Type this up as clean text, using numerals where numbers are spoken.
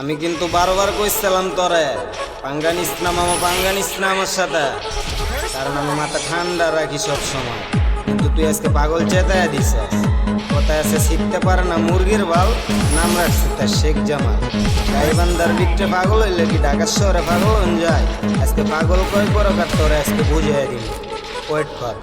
আমি কিন্তু বারবার কইছিলাম তোরে পাঙ্গা নিস না মামা, পাঙ্গা নিস না আমার সাথে, কারণ আমি মাথা ঠান্ডা রাখি সব সময়। কিন্তু তুই আজকে পাগল চেতায় দিছিস। কোথায় আছে শিখতে পারে না মুরগির বাল, নাম রাখছি তার শেখ জামাল। গাইবান্ধার বিটে পাগল হইলে কি ঢাকার শহরে পাগল হন যায়? আজকে পাগল কয় প্রকার তোরে আজকে বুঝিয়ে দিবি, ওয়েট কর।